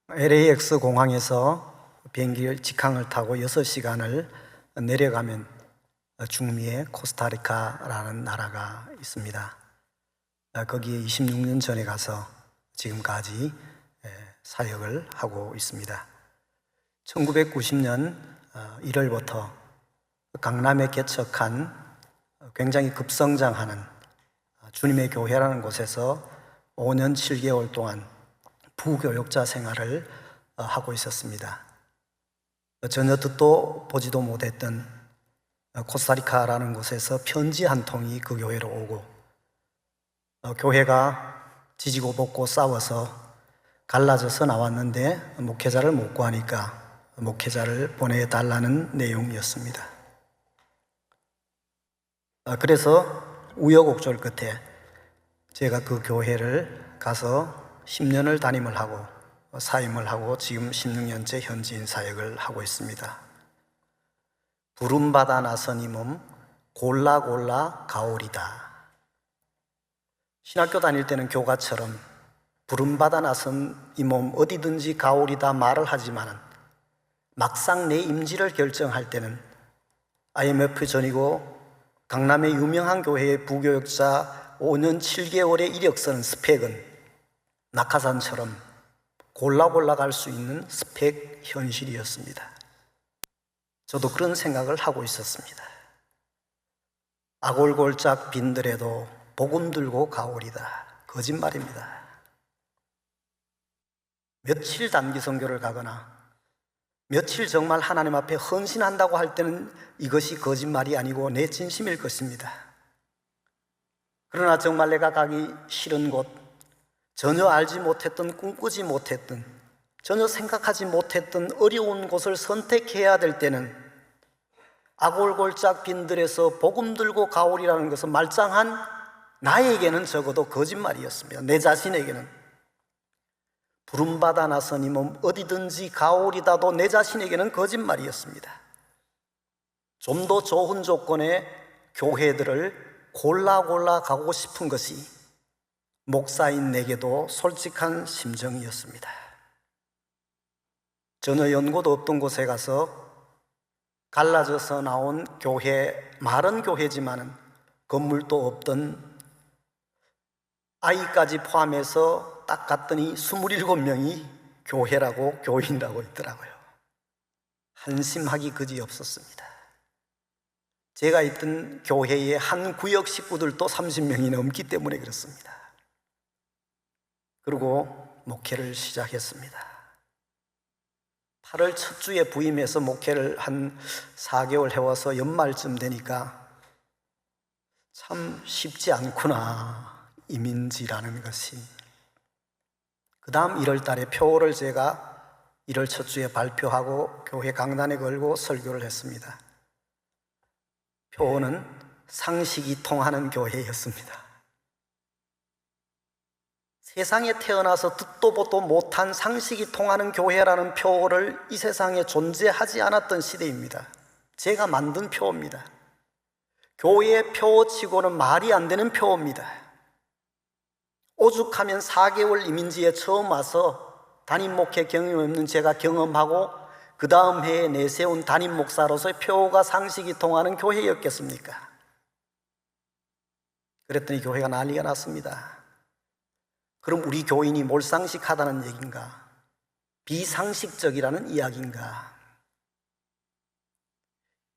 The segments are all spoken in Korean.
LAX 공항에서 비행기 직항을 타고 6시간을 내려가면 중미의 코스타리카라는 나라가 있습니다. 거기에 26년 전에 가서 지금까지 사역을 하고 있습니다. 1990년 1월부터 강남에 개척한 굉장히 급성장하는 주님의 교회라는 곳에서 5년 7개월 동안 부교육자 생활을 하고 있었습니다. 전혀 듣도 보지도 못했던 코스타리카라는 곳에서 편지 한 통이 그 교회로 오고, 교회가 지지고 볶고 싸워서 갈라져서 나왔는데 목회자를 못 구하니까 목회자를 보내달라는 내용이었습니다. 그래서 우여곡절 끝에 제가 그 교회를 가서 10년을 담임을 하고 사임을 하고 지금 16년째 현지인 사역을 하고 있습니다. 부름받아 나선 이 몸 골라 가오리다. 신학교 다닐 때는 교가처럼 부름받아 나선 이 몸 어디든지 가오리다 말을 하지만은 막상 내 임지를 결정할 때는 IMF 전이고 강남의 유명한 교회의 부교역자 5년 7개월의 이력서는 스펙은 낙하산처럼 골라 갈 수 있는 스펙 현실이었습니다. 저도 그런 생각을 하고 있었습니다. 아골골짝 빈들에도 복음 들고 가오리다. 거짓말입니다. 며칠 단기 선교를 가거나 며칠 정말 하나님 앞에 헌신한다고 할 때는 이것이 거짓말이 아니고 내 진심일 것입니다. 그러나 정말 내가 가기 싫은 곳, 전혀 알지 못했던, 꿈꾸지 못했던, 전혀 생각하지 못했던 어려운 곳을 선택해야 될 때는 아골골짝 빈들에서 복음 들고 가오리라는 것은 말짱한 나에게는 적어도 거짓말이었습니다. 내 자신에게는. 부름받아 나선 이 몸 어디든지 가오리다도 내 자신에게는 거짓말이었습니다. 좀 더 좋은 조건의 교회들을 골라 가고 싶은 것이 목사인 내게도 솔직한 심정이었습니다. 전혀 연고도 없던 곳에 가서 갈라져서 나온 교회, 마른 교회지만은 건물도 없던, 아이까지 포함해서 딱 갔더니 27명이 교회라고 교인이라고 있더라고요. 한심하기 그지 없었습니다. 제가 있던 교회의 한 구역 식구들도 30명이 넘기 때문에 그렇습니다. 그리고 목회를 시작했습니다. 8월 첫 주에 부임해서 목회를 한 4개월 해와서 연말쯤 되니까 참 쉽지 않구나, 이민지라는 것이. 그 다음 1월 달에 표를 제가 1월 첫 주에 발표하고 교회 강단에 걸고 설교를 했습니다. 표는 상식이 통하는 교회였습니다. 세상에 태어나서 듣도 보도 못한 상식이 통하는 교회라는 표를 이 세상에 존재하지 않았던 시대입니다. 제가 만든 표입니다. 교회 표치고는 말이 안 되는 표입니다. 오죽하면 4개월 이민지에 처음 와서 담임 목회 경험 없는 제가 경험하고 그 다음 해에 내세운 담임 목사로서의 표가 상식이 통하는 교회였겠습니까? 그랬더니 교회가 난리가 났습니다. 그럼 우리 교인이 몰상식하다는 얘기인가? 비상식적이라는 이야기인가?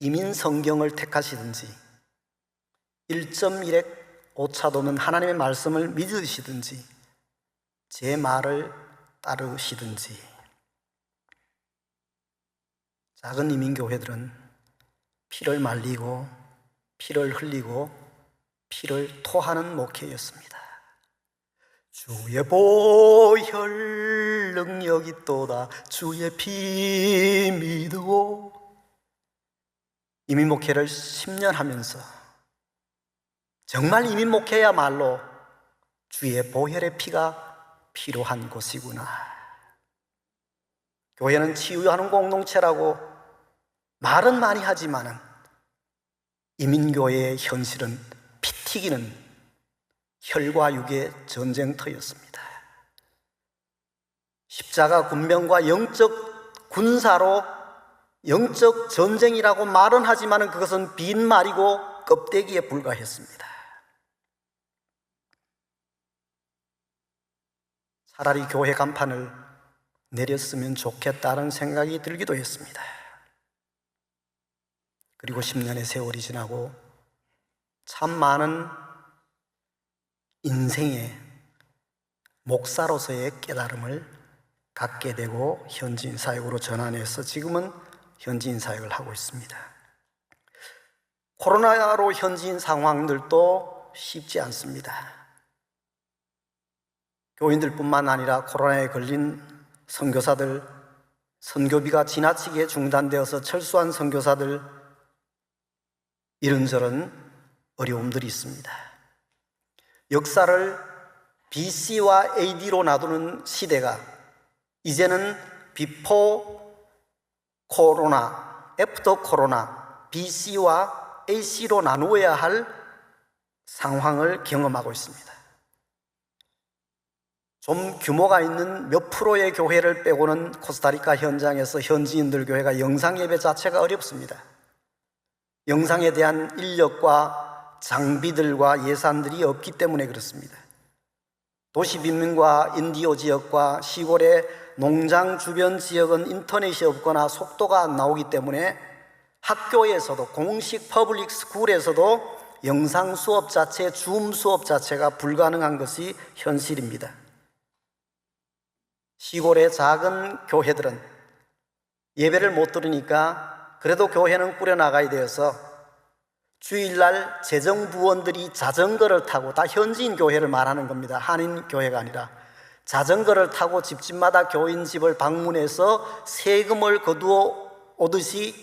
이민 성경을 택하시든지 1.1획 오차도면 하나님의 말씀을 믿으시든지 제 말을 따르시든지. 작은 이민교회들은 피를 말리고 피를 흘리고 피를 토하는 목회였습니다. 주의 보혈 능력이 있도다, 주의 피 믿고. 이민목회를 10년 하면서 정말 이민목회야말로 주의 보혈의 피가 필요한 곳이구나. 교회는 치유하는 공동체라고 말은 많이 하지만은 이민교회의 현실은 피 튀기는 혈과 육의 전쟁터였습니다. 십자가 군병과 영적 군사로 영적 전쟁이라고 말은 하지만 그것은 빈말이고 껍데기에 불과했습니다. 차라리 교회 간판을 내렸으면 좋겠다는 생각이 들기도 했습니다. 그리고 10년의 세월이 지나고 참 많은 인생의 목사로서의 깨달음을 갖게 되고 현지인 사역으로 전환해서 지금은 현지인 사역을 하고 있습니다. 코로나로 현지인 상황들도 쉽지 않습니다. 교인들뿐만 아니라 코로나에 걸린 선교사들, 선교비가 지나치게 중단되어서 철수한 선교사들, 이런저런 어려움들이 있습니다. 역사를 BC와 AD로 나누는 시대가 이제는 비포 코로나, 애프터 코로나, BC와 AC로 나누어야 할 상황을 경험하고 있습니다. 좀 규모가 있는 몇 프로의 교회를 빼고는 코스타리카 현장에서 현지인들 교회가 영상 예배 자체가 어렵습니다. 영상에 대한 인력과 장비들과 예산들이 없기 때문에 그렇습니다. 도시 빈민과 인디오 지역과 시골의 농장 주변 지역은 인터넷이 없거나 속도가 안 나오기 때문에 학교에서도 공식 퍼블릭 스쿨에서도 영상 수업 자체, 줌 수업 자체가 불가능한 것이 현실입니다. 시골의 작은 교회들은 예배를 못 들으니까 그래도 교회는 꾸려나가야 되어서 주일날 재정부원들이 자전거를 타고, 다 현지인 교회를 말하는 겁니다. 한인 교회가 아니라 자전거를 타고 집집마다 교인 집을 방문해서 세금을 거두어 오듯이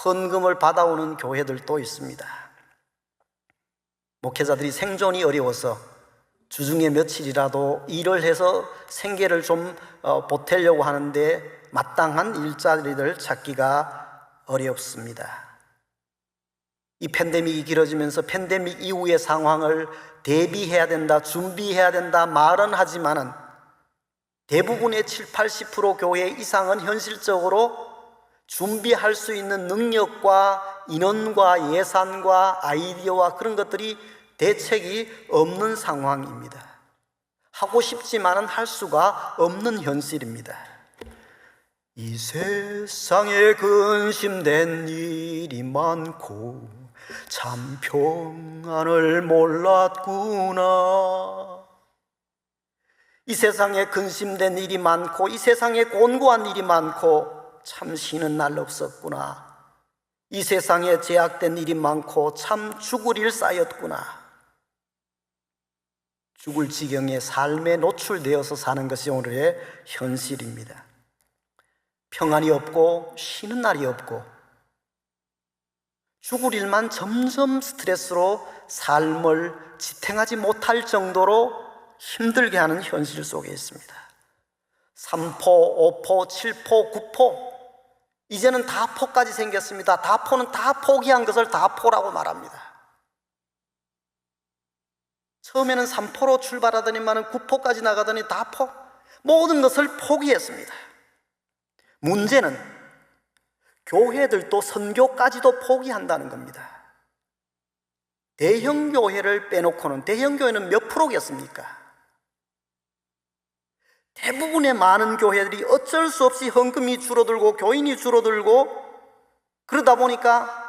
헌금을 받아오는 교회들도 있습니다. 목회자들이 생존이 어려워서 주중에 며칠이라도 일을 해서 생계를 좀 보태려고 하는데 마땅한 일자리를 찾기가 어렵습니다. 이 팬데믹이 길어지면서 팬데믹 이후의 상황을 대비해야 된다, 준비해야 된다 말은 하지만은 대부분의 7, 80% 교회 이상은 현실적으로 준비할 수 있는 능력과 인원과 예산과 아이디어와 그런 것들이 대책이 없는 상황입니다. 하고 싶지만은 할 수가 없는 현실입니다. 이 세상에 근심된 일이 많고 참 평안을 몰랐구나. 이 세상에 근심된 일이 많고 이 세상에 곤고한 일이 많고 참 쉬는 날 없었구나. 이 세상에 제약된 일이 많고 참 죽을 일 쌓였구나. 죽을 지경에 삶에 노출되어서 사는 것이 오늘의 현실입니다. 평안이 없고 쉬는 날이 없고 죽을 일만 점점 스트레스로 삶을 지탱하지 못할 정도로 힘들게 하는 현실 속에 있습니다. 3포, 5포, 7포, 9포, 이제는 다포까지 생겼습니다. 다포는 다 포기한 것을 다포라고 말합니다. 처음에는 3포로 출발하더니만 9포까지 나가더니 다포, 모든 것을 포기했습니다. 문제는 교회들도 선교까지도 포기한다는 겁니다. 대형 교회를 빼놓고는, 대형 교회는 몇 프로겠습니까? 대부분의 많은 교회들이 어쩔 수 없이 헌금이 줄어들고 교인이 줄어들고 그러다 보니까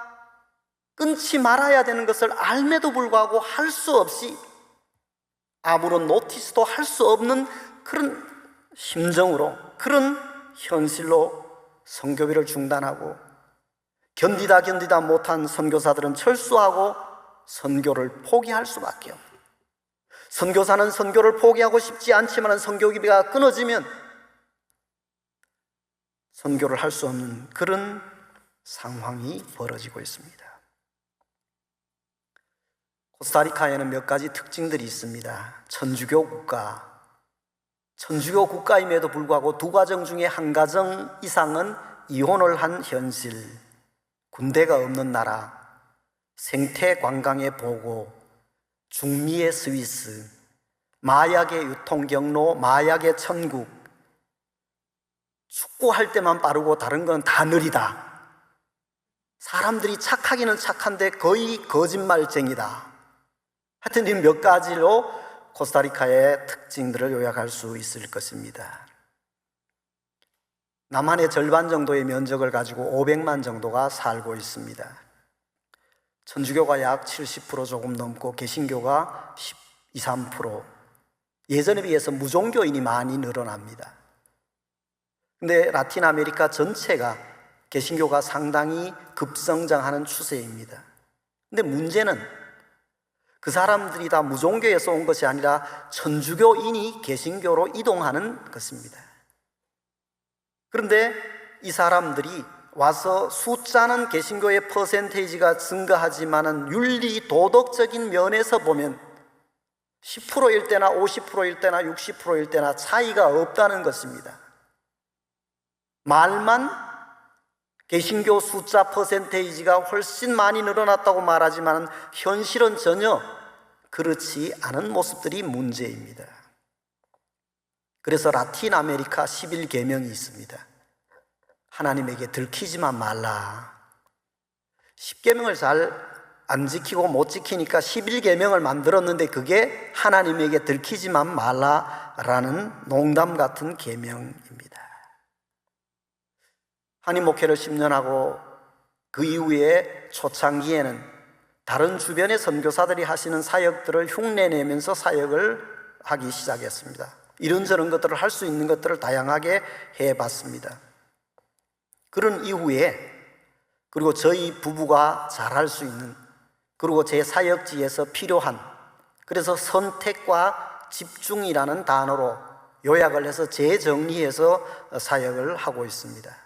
끊지 말아야 되는 것을 알매도 불구하고 할 수 없이 아무런 노티스도 할 수 없는 그런 심정으로, 그런 현실로 선교비를 중단하고 견디다 못한 선교사들은 철수하고 선교를 포기할 수밖에 없습니다. 선교사는 선교를 포기하고 싶지 않지만 선교비가 끊어지면 선교를 할 수 없는 그런 상황이 벌어지고 있습니다. 코스타리카에는 몇 가지 특징들이 있습니다. 천주교 국가임에도 불구하고 두 가정 중에 한 가정 이상은 이혼을 한 현실, 군대가 없는 나라, 생태 관광의 보고, 중미의 스위스, 마약의 유통 경로, 마약의 천국, 축구할 때만 빠르고 다른 건 다 느리다. 사람들이 착하기는 착한데 거의 거짓말쟁이다. 하여튼 이 몇 가지로 코스타리카의 특징들을 요약할 수 있을 것입니다. 남한의 절반 정도의 면적을 가지고 500만 정도가 살고 있습니다. 천주교가 약 70% 조금 넘고 개신교가 12, 3%. 예전에 비해서 무종교인이 많이 늘어납니다. 근데 라틴 아메리카 전체가 개신교가 상당히 급성장하는 추세입니다. 근데 문제는 그 사람들이 다 무종교에서 온 것이 아니라 천주교인이 개신교로 이동하는 것입니다. 그런데 이 사람들이 와서 숫자는 개신교의 퍼센테이지가 증가하지만은 윤리 도덕적인 면에서 보면 10%일 때나 50%일 때나 60%일 때나 차이가 없다는 것입니다. 말만 개신교 숫자 퍼센테이지가 훨씬 많이 늘어났다고 말하지만 현실은 전혀 그렇지 않은 모습들이 문제입니다. 그래서 라틴 아메리카 11계명이 있습니다. 하나님에게 들키지만 말라. 10계명을 잘 안 지키고 못 지키니까 11계명을 만들었는데 그게 하나님에게 들키지만 말라라는 농담 같은 계명입니다. 한인 목회를 10년 하고 그 이후에 초창기에는 다른 주변의 선교사들이 하시는 사역들을 흉내내면서 사역을 하기 시작했습니다. 이런저런 것들을 할 수 있는 것들을 다양하게 해봤습니다. 그런 이후에 그리고 저희 부부가 잘할 수 있는 그리고 제 사역지에서 필요한 그래서 선택과 집중이라는 단어로 요약을 해서 재정리해서 사역을 하고 있습니다.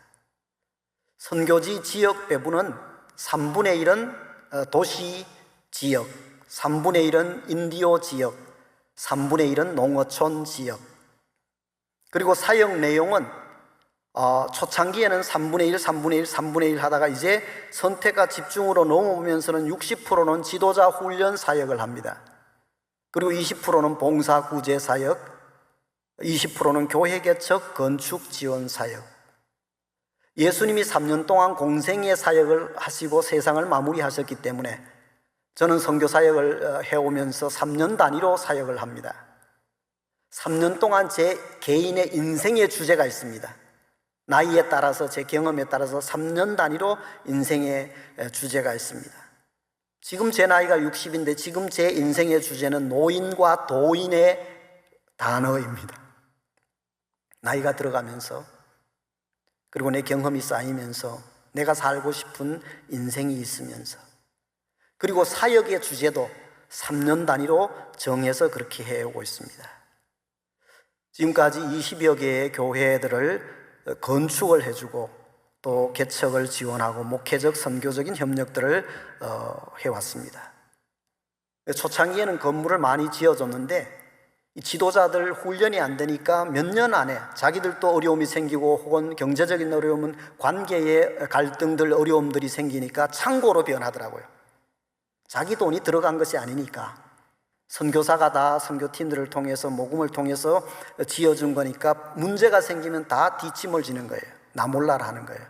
선교지 지역 배분은 3분의 1은 도시 지역, 3분의 1은 인디오 지역, 3분의 1은 농어촌 지역. 그리고 사역 내용은 초창기에는 3분의 1, 3분의 1, 3분의 1 하다가 이제 선택과 집중으로 넘어오면서는 60%는 지도자 훈련 사역을 합니다. 그리고 20%는 봉사 구제 사역, 20%는 교회 개척, 건축 지원 사역. 예수님이 3년 동안 공생의 사역을 하시고 세상을 마무리하셨기 때문에 저는 선교 사역을 해오면서 3년 단위로 사역을 합니다. 3년 동안 제 개인의 인생의 주제가 있습니다. 나이에 따라서 제 경험에 따라서 3년 단위로 인생의 주제가 있습니다. 지금 제 나이가 60인데 지금 제 인생의 주제는 노인과 도인의 단어입니다. 나이가 들어가면서 그리고 내 경험이 쌓이면서 내가 살고 싶은 인생이 있으면서 그리고 사역의 주제도 3년 단위로 정해서 그렇게 해오고 있습니다. 지금까지 20여 개의 교회들을 건축을 해주고 또 개척을 지원하고 목회적 선교적인 협력들을 해왔습니다. 초창기에는 건물을 많이 지어줬는데 이 지도자들 훈련이 안 되니까 몇 년 안에 자기들도 어려움이 생기고 혹은 경제적인 어려움은 관계의 갈등들 어려움들이 생기니까 창고로 변하더라고요. 자기 돈이 들어간 것이 아니니까 선교사가 다 선교팀들을 통해서 모금을 통해서 지어준 거니까 문제가 생기면 다 뒷짐을 지는 거예요. 나 몰라라 하는 거예요.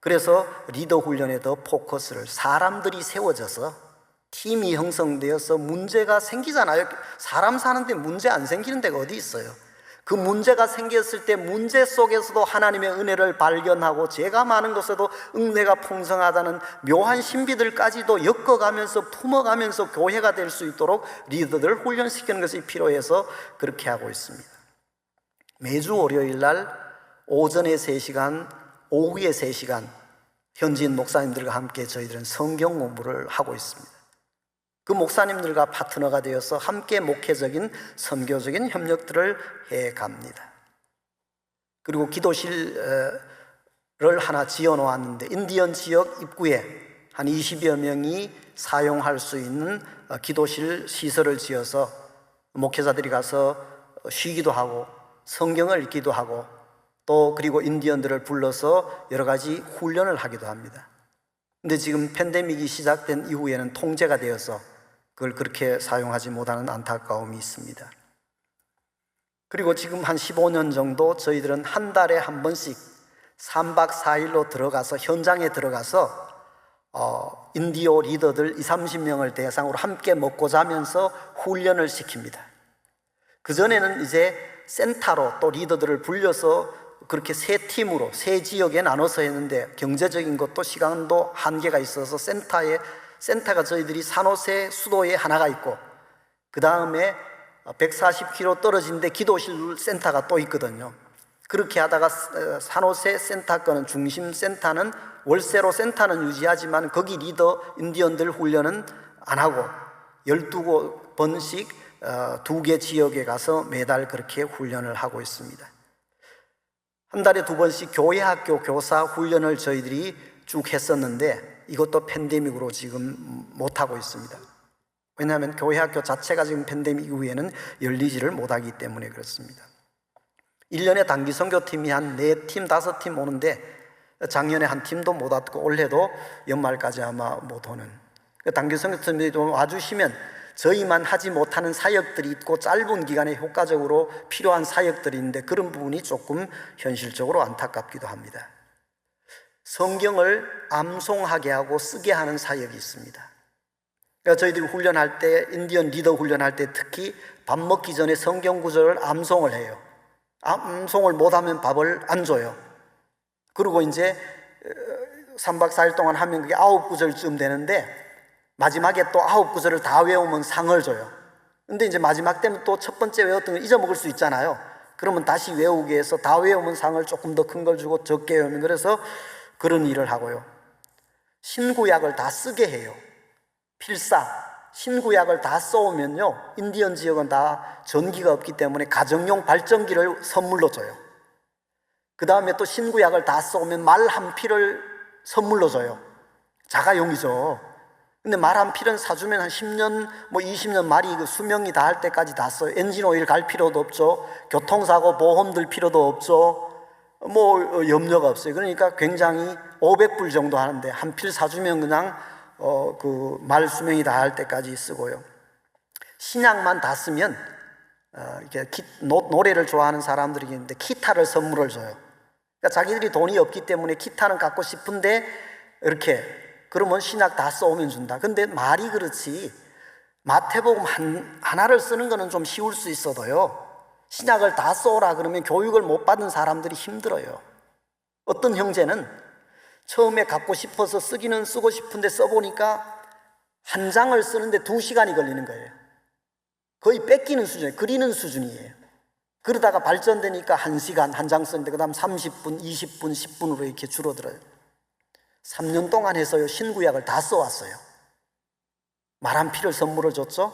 그래서 리더 훈련에 더 포커스를 사람들이 세워져서 팀이 형성되어서 문제가 생기잖아요. 사람 사는데 문제 안 생기는 데가 어디 있어요. 그 문제가 생겼을 때 문제 속에서도 하나님의 은혜를 발견하고 죄가 많은 것에도 은혜가 풍성하다는 묘한 신비들까지도 엮어가면서 품어가면서 교회가 될 수 있도록 리더들을 훈련시키는 것이 필요해서 그렇게 하고 있습니다. 매주 월요일 날 오전에 3시간, 오후에 3시간 현지인 목사님들과 함께 저희들은 성경 공부를 하고 있습니다. 그 목사님들과 파트너가 되어서 함께 목회적인 선교적인 협력들을 해갑니다. 그리고 기도실을 하나 지어 놓았는데 인디언 지역 입구에 한 20여 명이 사용할 수 있는 기도실 시설을 지어서 목회자들이 가서 쉬기도 하고 성경을 읽기도 하고 또 그리고 인디언들을 불러서 여러 가지 훈련을 하기도 합니다. 근데 지금 팬데믹이 시작된 이후에는 통제가 되어서 그걸 그렇게 사용하지 못하는 안타까움이 있습니다. 그리고 지금 한 15년 정도 저희들은 한 달에 한 번씩 3박 4일로 들어가서 현장에 들어가서 인디오 리더들 20-30명을 대상으로 함께 먹고 자면서 훈련을 시킵니다. 그전에는 이제 센터로 또 리더들을 불려서 그렇게 세 팀으로 세 지역에 나눠서 했는데 경제적인 것도 시간도 한계가 있어서 센터가 저희들이 산호세 수도에 하나가 있고 그 다음에 140km 떨어진 데 기도실 센터가 또 있거든요. 그렇게 하다가 산호세 센터 거는 중심 센터는 월세로 센터는 유지하지만 거기 리더 인디언들 훈련은 안 하고 12번씩 2개 지역에 가서 매달 그렇게 훈련을 하고 있습니다. 한 달에 2번씩 교회 학교 교사 훈련을 저희들이 쭉 했었는데 이것도 팬데믹으로 지금 못하고 있습니다. 왜냐하면 교회 학교 자체가 지금 팬데믹 이후에는 열리지를 못하기 때문에 그렇습니다. 1년에 단기 선교팀이 한 4팀, 5팀 오는데 작년에 한 팀도 못 왔고 올해도 연말까지 아마 못 오는, 단기 선교팀이 좀 와주시면 저희만 하지 못하는 사역들이 있고 짧은 기간에 효과적으로 필요한 사역들이 있는데 그런 부분이 조금 현실적으로 안타깝기도 합니다. 성경을 암송하게 하고 쓰게 하는 사역이 있습니다. 그러니까 저희들이 훈련할 때, 인디언 리더 훈련할 때 특히 밥 먹기 전에 성경 구절을 암송을 해요. 암송을 못하면 밥을 안 줘요. 그리고 이제 3박 4일 동안 하면 그게 9구절쯤 되는데 마지막에 또 9구절을 다 외우면 상을 줘요. 근데 이제 마지막 때는 또 첫 번째 외웠던 걸 잊어먹을 수 있잖아요. 그러면 다시 외우기 위해서 다 외우면 상을 조금 더 큰 걸 주고 적게 외우면, 그래서 그런 일을 하고요. 신구약을 다 쓰게 해요. 필사, 신구약을 다 써오면요, 인디언 지역은 다 전기가 없기 때문에 가정용 발전기를 선물로 줘요. 그 다음에 또 신구약을 다 써오면 말 한 필을 선물로 줘요. 자가용이죠. 근데 말 한 필은 사주면 한 10년, 20년 말이 그 수명이 다 할 때까지 다 써요. 엔진 오일 갈 필요도 없죠. 교통사고 보험 들 필요도 없죠. 염려가 없어요. 그러니까 굉장히 500불 정도 하는데 한 필 사주면 그냥 그 말 수명이 다 할 때까지 쓰고요. 신약만 다 쓰면 이렇게 노래를 좋아하는 사람들이 있는데 기타를 선물을 줘요. 그러니까 자기들이 돈이 없기 때문에 기타는 갖고 싶은데 이렇게, 그러면 신약 다 써오면 준다. 근데 말이 그렇지 마태복음 하나를 쓰는 거는 좀 쉬울 수 있어도요, 신약을 다 써오라 그러면 교육을 못 받은 사람들이 힘들어요. 어떤 형제는 처음에 갖고 싶어서 쓰기는 쓰고 싶은데 써보니까 한 장을 쓰는데 2시간이 걸리는 거예요. 거의 뺏기는 수준이에요. 그리는 수준이에요. 그러다가 발전되니까 1시간 한 장 쓰는데 그 다음 30분, 20분, 10분으로 이렇게 줄어들어요. 3년 동안 해서요, 신구약을 다 써왔어요. 말 한 필을 선물을 줬죠.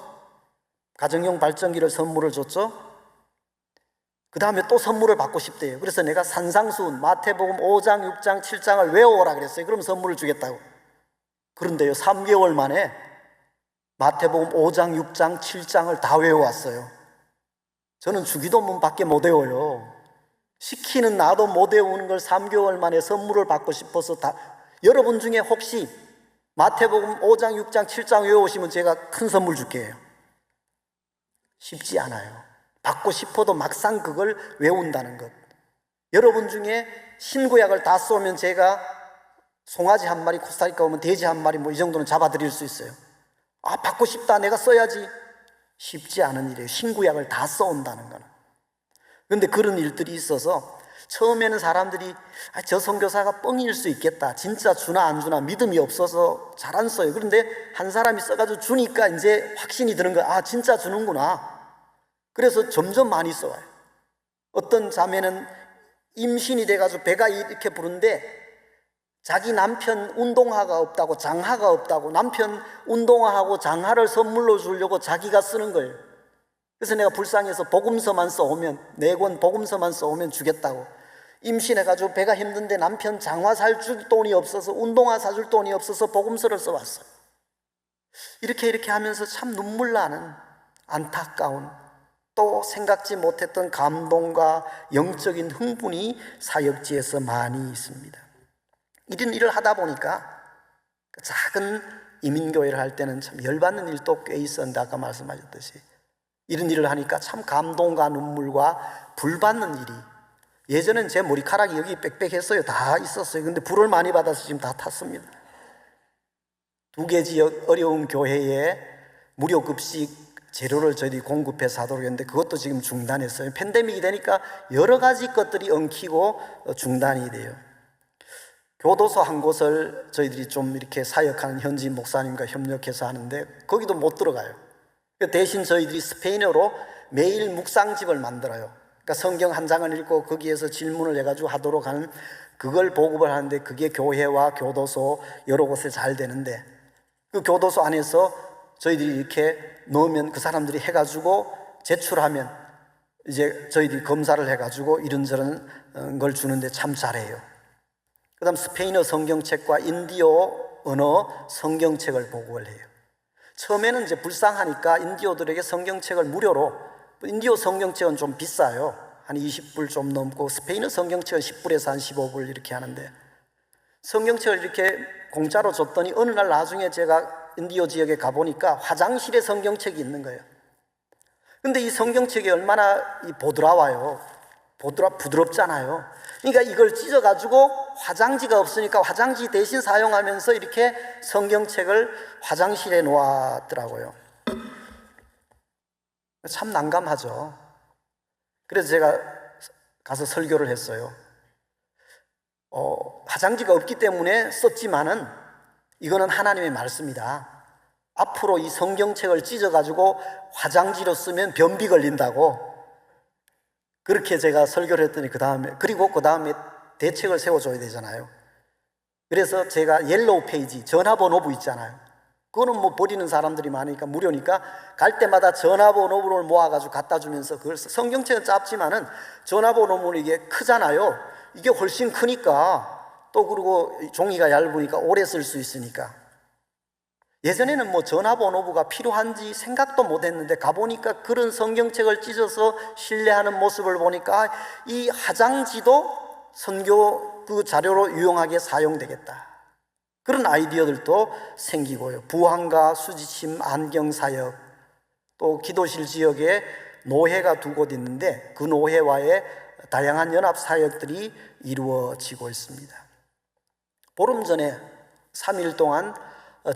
가정용 발전기를 선물을 줬죠. 그 다음에 또 선물을 받고 싶대요. 그래서 내가 산상수훈 마태복음 5장, 6장, 7장을 외워오라 그랬어요. 그럼 선물을 주겠다고. 그런데요, 3개월 만에 마태복음 5장, 6장, 7장을 다 외워왔어요. 저는 주기도문밖에 못 외워요. 시키는 나도 못 외우는 걸 3개월 만에 선물을 받고 싶어서 다. 여러분 중에 혹시 마태복음 5장, 6장, 7장 외우시면 제가 큰 선물 줄게요. 쉽지 않아요. 받고 싶어도 막상 그걸 외운다는 것. 여러분 중에 신구약을 다 쏘면 제가 송아지 한 마리, 코스타리카 오면 돼지 한 마리 이 정도는 잡아드릴 수 있어요. 받고 싶다, 내가 써야지. 쉽지 않은 일이에요. 신구약을 다 써온다는 거는. 그런데 그런 일들이 있어서 처음에는 사람들이 저 선교사가 뻥일 수 있겠다, 진짜 주나 안 주나 믿음이 없어서 잘 안 써요. 그런데 한 사람이 써가지고 주니까 이제 확신이 드는 거야. 진짜 주는구나. 그래서 점점 많이 써와요. 어떤 자매는 임신이 돼가지고 배가 이렇게 부른데 자기 남편 운동화가 없다고, 장화가 없다고, 남편 운동화하고 장화를 선물로 주려고 자기가 쓰는 거예요. 그래서 내가 불쌍해서 복음서만 써오면, 4권 복음서만 써오면 주겠다고. 임신해가지고 배가 힘든데 남편 장화 사줄 돈이 없어서, 운동화 사줄 돈이 없어서 복음서를 써왔어요. 이렇게 하면서 참 눈물 나는, 안타까운, 또 생각지 못했던 감동과 영적인 흥분이 사역지에서 많이 있습니다. 이런 일을 하다 보니까 작은 이민교회를 할 때는 참 열받는 일도 꽤 있었는데, 아까 말씀하셨듯이 이런 일을 하니까 참 감동과 눈물과 불받는 일이, 예전엔 제 머리카락이 여기 빽빽했어요. 다 있었어요. 근데 불을 많이 받아서 지금 다 탔습니다. 2개 지역 어려운 교회에 무료 급식 재료를 저희들이 공급해서 하도록 했는데 그것도 지금 중단했어요. 팬데믹이 되니까 여러 가지 것들이 엉키고 중단이 돼요. 교도소 한 곳을 저희들이 좀 이렇게 사역하는 현지 목사님과 협력해서 하는데 거기도 못 들어가요. 대신 저희들이 스페인어로 매일 묵상집을 만들어요. 그러니까 성경 한 장을 읽고 거기에서 질문을 해가지고 하도록 하는, 그걸 보급을 하는데 그게 교회와 교도소 여러 곳에 잘 되는데, 그 교도소 안에서 저희들이 이렇게 넣으면 그 사람들이 해가지고 제출하면 이제 저희들이 검사를 해가지고 이런저런 걸 주는데 참 잘해요. 그 다음 스페인어 성경책과 인디오 언어 성경책을 보급을 해요. 처음에는 이제 불쌍하니까 인디오들에게 성경책을 무료로, 인디오 성경책은 좀 비싸요. 한 20불 좀 넘고, 스페인어 성경책은 10불에서 한 15불 이렇게 하는데, 성경책을 이렇게 공짜로 줬더니 어느 날 나중에 제가 인디오 지역에 가보니까 화장실에 성경책이 있는 거예요. 근데 이 성경책이 얼마나 보드라워요. 부드럽잖아요. 그러니까 이걸 찢어가지고 화장지가 없으니까 화장지 대신 사용하면서 이렇게 성경책을 화장실에 놓았더라고요. 참 난감하죠. 그래서 제가 가서 설교를 했어요. 화장지가 없기 때문에 썼지만은 이거는 하나님의 말씀이다. 앞으로 이 성경책을 찢어가지고 화장지로 쓰면 변비 걸린다고. 그렇게 제가 설교를 했더니 그 다음에 대책을 세워줘야 되잖아요. 그래서 제가 옐로우 페이지, 전화번호부 있잖아요. 그거는 뭐 버리는 사람들이 많으니까 무료니까 갈 때마다 전화번호부를 모아가지고 갖다 주면서, 그걸 성경책은 짧지만은 전화번호부는 이게 크잖아요. 이게 훨씬 크니까, 또 그리고 종이가 얇으니까 오래 쓸 수 있으니까. 예전에는 뭐 전화번호부가 필요한지 생각도 못 했는데 가보니까 그런 성경책을 찢어서 신뢰하는 모습을 보니까 이 화장지도 선교 그 자료로 유용하게 사용되겠다. 그런 아이디어들도 생기고요. 부항가, 수지침, 안경사역, 또 기도실 지역에 노회가 2곳 있는데 그 노회와의 다양한 연합 사역들이 이루어지고 있습니다. 보름 전에 3일 동안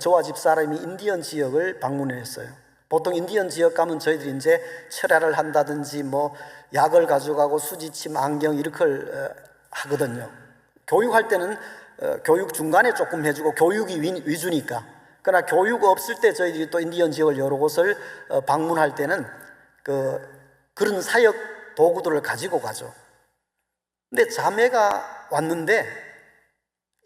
저와 집사람이 인디언 지역을 방문했어요. 보통 인디언 지역 가면 저희들이 이제 철야를 한다든지 뭐 약을 가져가고 수지침, 안경 이렇게 하거든요. 교육할 때는 교육 중간에 조금 해주고 교육이 위주니까. 그러나 교육 없을 때 저희들이 또 인디언 지역을 여러 곳을 방문할 때는 그런 사역 도구들을 가지고 가죠. 근데 자매가 왔는데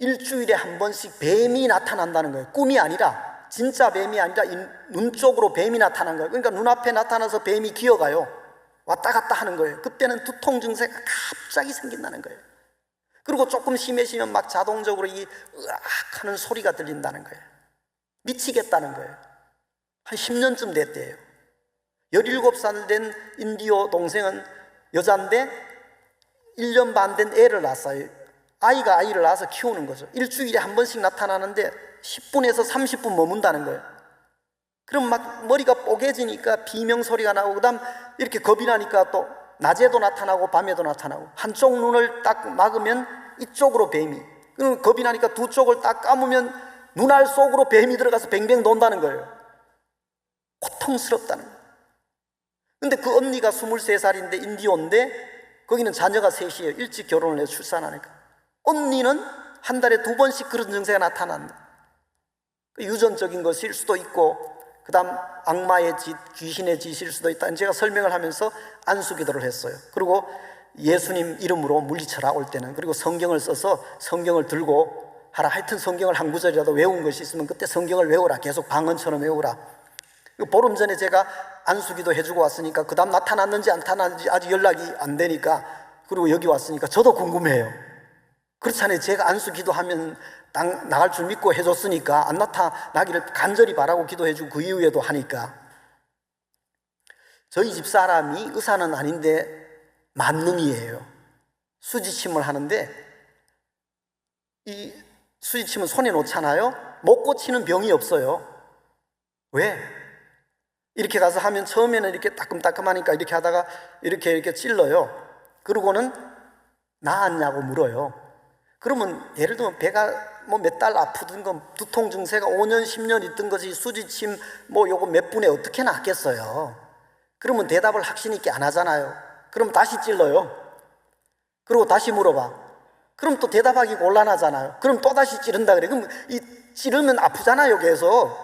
일주일에 한 번씩 뱀이 나타난다는 거예요. 꿈이 아니라, 진짜 뱀이 아니라 눈 쪽으로 뱀이 나타난 거예요. 그러니까 눈앞에 나타나서 뱀이 기어가요. 왔다 갔다 하는 거예요. 그때는 두통 증세가 갑자기 생긴다는 거예요. 그리고 조금 심해지면 막 자동적으로 이 으악 하는 소리가 들린다는 거예요. 미치겠다는 거예요. 한 10년쯤 됐대요. 17살 된 인디오 동생은 여자인데 1년 반 된 애를 낳았어요. 아이가 아이를 낳아서 키우는 거죠. 일주일에 한 번씩 나타나는데 10분에서 30분 머문다는 거예요. 그럼 막 머리가 뽀개지니까 비명 소리가 나고, 그 다음 이렇게 겁이 나니까 또 낮에도 나타나고 밤에도 나타나고, 한쪽 눈을 딱 막으면 이쪽으로 뱀이, 그럼 겁이 나니까 두 쪽을 딱 감으면 눈알 속으로 뱀이 들어가서 뱅뱅 돈다는 거예요. 고통스럽다는 거예요. 근데 그 언니가 23살인데 인디오인데 거기는 자녀가 셋이에요. 일찍 결혼을 해서 출산하니까. 언니는 한 달에 2번씩 그런 증세가 나타난다. 유전적인 것일 수도 있고, 그 다음 악마의 짓, 귀신의 짓일 수도 있다. 제가 설명을 하면서 안수기도를 했어요. 그리고 예수님 이름으로 물리쳐라 올 때는, 그리고 성경을 써서 성경을 들고 하라. 하여튼 성경을 한 구절이라도 외운 것이 있으면 그때 성경을 외우라. 계속 방언처럼 외우라. 보름 전에 제가 안수기도 해주고 왔으니까 그 다음 나타났는지 안 나타났는지 아직 연락이 안 되니까, 그리고 여기 왔으니까 저도 궁금해요. 그렇잖아요. 제가 안수 기도하면 나갈 줄 믿고 해줬으니까 안 나타나기를 간절히 바라고 기도해주고 그 이후에도 하니까. 저희 집사람이 의사는 아닌데 만능이에요. 수지침을 하는데 이 수지침은 손에 놓잖아요. 못 고치는 병이 없어요. 왜? 이렇게 가서 하면 처음에는 이렇게 따끔따끔하니까 이렇게 하다가 이렇게 찔러요. 그러고는 나았냐고 물어요. 그러면 예를 들면 배가 뭐 몇 달 아프든 거 두통 증세가 5년 10년 있던 것이 수지침 뭐 요거 몇 분에 어떻게 낫겠어요? 그러면 대답을 확신 있게 안 하잖아요. 그럼 다시 찔러요. 그리고 다시 물어봐. 그럼 또 대답하기 곤란하잖아요. 그럼 또 다시 찌른다 그래. 그럼 이 찌르면 아프잖아요, 계속.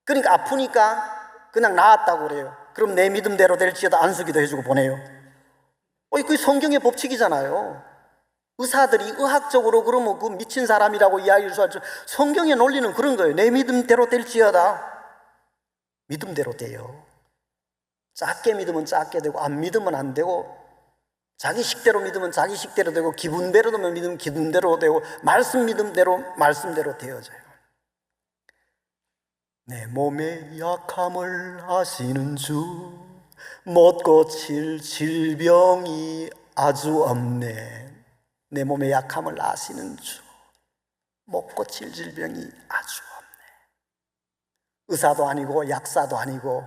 그러니까 아프니까 그냥 나았다고 그래요. 그럼 내 믿음대로 될지어다 안수기도 해주고 보내요. 그게 성경의 법칙이잖아요. 의사들이 의학적으로 그러면 그 미친 사람이라고 이야기할 수 있죠. 성경의 논리는 그런 거예요. 내 믿음대로 될지어다. 믿음대로 돼요. 작게 믿으면 작게 되고 안 믿으면 안 되고, 자기 식대로 믿으면 자기 식대로 되고, 기분대로 믿으면 기분대로 되고, 말씀 믿음대로 말씀대로 되어져요. 내 몸의 약함을 아시는 주, 못 고칠 질병이 아주 없네. 내 몸의 약함을 아시는 주, 못 고칠 질병이 아주 없네. 의사도 아니고 약사도 아니고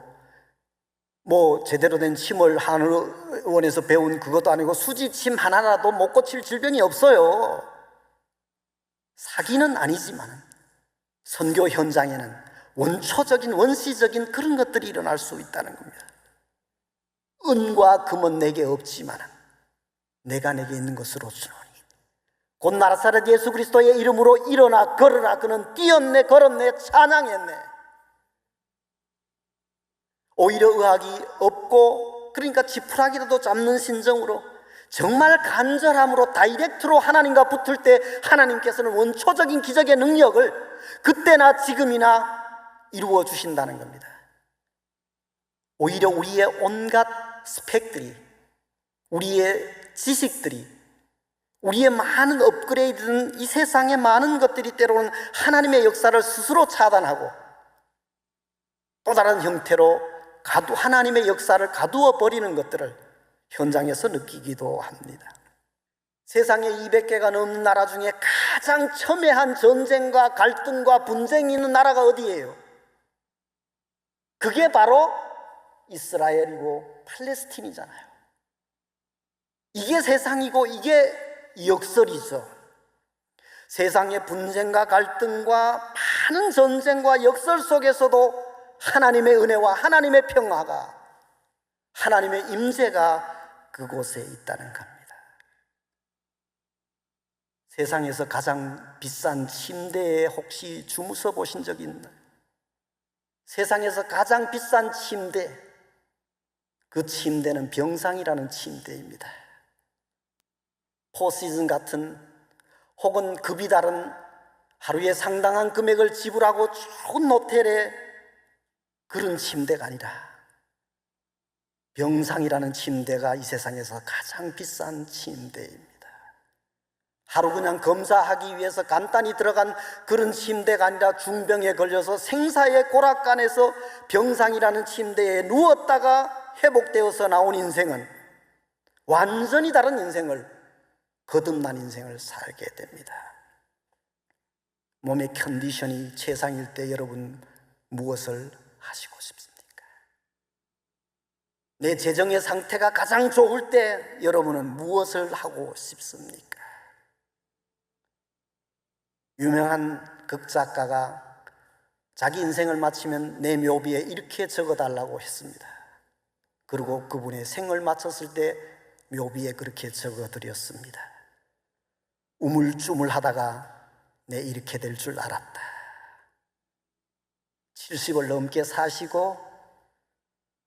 뭐 제대로 된 침을 한의원에서 배운 그것도 아니고 수지침 하나라도 못 고칠 질병이 없어요. 사기는 아니지만 선교 현장에는 원초적인 원시적인 그런 것들이 일어날 수 있다는 겁니다. 은과 금은 내게 없지만 내가 내게 있는 것으로 주노니 곧 나사렛 예수 그리스도의 이름으로 일어나 걸으라. 그는 뛰었네, 걸었네, 찬양했네. 오히려 의학이 없고, 그러니까 지푸라기라도 잡는 심정으로 정말 간절함으로 다이렉트로 하나님과 붙을 때 하나님께서는 원초적인 기적의 능력을 그때나 지금이나 이루어 주신다는 겁니다. 오히려 우리의 온갖 스펙들이, 우리의 지식들이, 우리의 많은 업그레이드는 이 세상의 많은 것들이 때로는 하나님의 역사를 스스로 차단하고 또 다른 형태로 하나님의 역사를 가두어 버리는 것들을 현장에서 느끼기도 합니다. 세상에 200개가 넘는 나라 중에 가장 첨예한 전쟁과 갈등과 분쟁이 있는 나라가 어디예요? 그게 바로 이스라엘이고 팔레스틴이잖아요. 이게 세상이고 이게 역설이죠. 세상의 분쟁과 갈등과 많은 전쟁과 역설 속에서도 하나님의 은혜와 하나님의 평화가, 하나님의 임재가 그곳에 있다는 겁니다. 세상에서 가장 비싼 침대에 혹시 주무서 보신 적 있나요? 세상에서 가장 비싼 침대, 그 침대는 병상이라는 침대입니다. 포시즌 같은 혹은 급이 다른 하루에 상당한 금액을 지불하고 좋은 모텔에 그런 침대가 아니라 병상이라는 침대가 이 세상에서 가장 비싼 침대입니다. 하루 그냥 검사하기 위해서 간단히 들어간 그런 침대가 아니라 중병에 걸려서 생사의 고락간에서 병상이라는 침대에 누웠다가 회복되어서 나온 인생은 완전히 다른 인생을, 거듭난 인생을 살게 됩니다. 몸의 컨디션이 최상일 때 여러분 무엇을 하시고 싶습니까? 내 재정의 상태가 가장 좋을 때 여러분은 무엇을 하고 싶습니까? 유명한 극작가가 자기 인생을 마치면 내 묘비에 이렇게 적어달라고 했습니다. 그리고 그분의 생을 마쳤을 때 묘비에 그렇게 적어드렸습니다. 우물쭈물하다가 내 이렇게 될 줄 알았다. 70을 넘게 사시고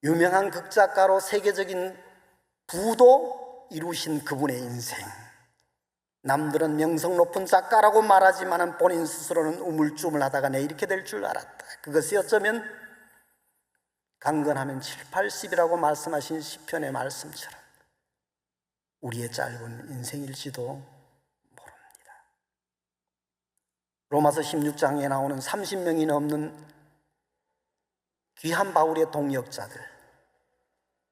유명한 극작가로 세계적인 부도 이루신 그분의 인생, 남들은 명성 높은 작가라고 말하지만 본인 스스로는 우물쭈물하다가 내 이렇게 될 줄 알았다. 그것이 어쩌면 강건하면 7, 80이라고 말씀하신 시편의 말씀처럼 우리의 짧은 인생일지도 로마서 16장에 나오는 30명이 넘는 귀한 바울의 동역자들,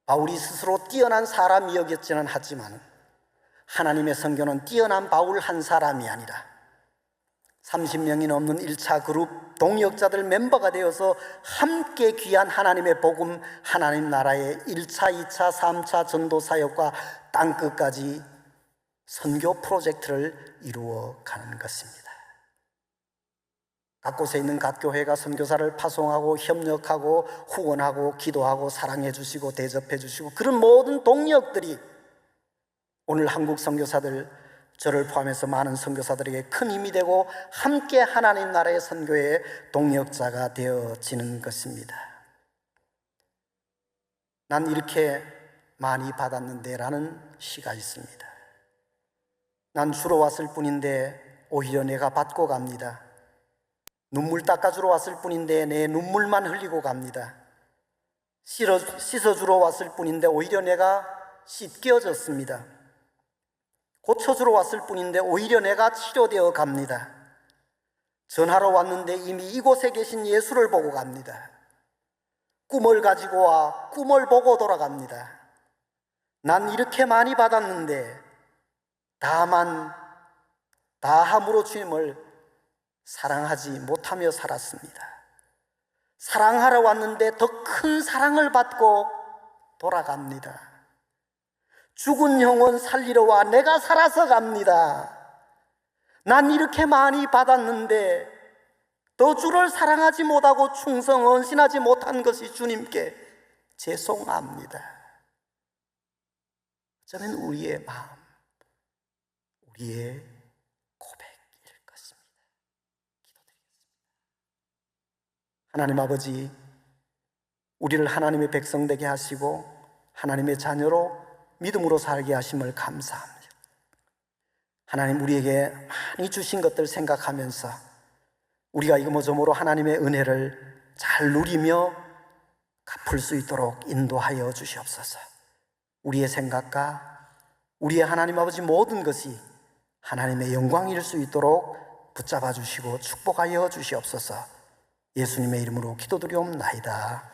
바울이 스스로 뛰어난 사람이 여겼지는 하지만 하나님의 선교는 뛰어난 바울 한 사람이 아니라 30명이 넘는 1차 그룹 동역자들 멤버가 되어서 함께 귀한 하나님의 복음, 하나님 나라의 1차, 2차, 3차 전도 사역과 땅끝까지 선교 프로젝트를 이루어 가는 것입니다. 각 곳에 있는 각 교회가 선교사를 파송하고 협력하고 후원하고 기도하고 사랑해 주시고 대접해 주시고, 그런 모든 동력들이 오늘 한국 선교사들, 저를 포함해서 많은 선교사들에게 큰 힘이 되고 함께 하나님 나라의 선교의 동력자가 되어지는 것입니다. 난 이렇게 많이 받았는데 라는 시가 있습니다. 난 주러 왔을 뿐인데 오히려 내가 받고 갑니다. 눈물 닦아주러 왔을 뿐인데 내 눈물만 흘리고 갑니다. 씻어주러 왔을 뿐인데 오히려 내가 씻겨졌습니다. 고쳐주러 왔을 뿐인데 오히려 내가 치료되어 갑니다. 전하러 왔는데 이미 이곳에 계신 예수를 보고 갑니다. 꿈을 가지고 와 꿈을 보고 돌아갑니다. 난 이렇게 많이 받았는데 다함으로 주님을 사랑하지 못하며 살았습니다. 사랑하러 왔는데 더 큰 사랑을 받고 돌아갑니다. 죽은 영혼 살리러 와 내가 살아서 갑니다. 난 이렇게 많이 받았는데 더 주를 사랑하지 못하고 충성 헌신하지 못한 것이 주님께 죄송합니다. 저는 우리의 마음, 우리의 고백일 것입니다. 기도드리겠습니다. 하나님 아버지, 우리를 하나님의 백성 되게 하시고 하나님의 자녀로 믿음으로 살게 하심을 감사합니다. 하나님, 우리에게 많이 주신 것들 생각하면서 우리가 이거저모로 하나님의 은혜를 잘 누리며 갚을 수 있도록 인도하여 주시옵소서. 우리의 생각과 우리의 하나님 아버지 모든 것이 하나님의 영광일 수 있도록 붙잡아 주시고 축복하여 주시옵소서. 예수님의 이름으로 기도드리옵나이다.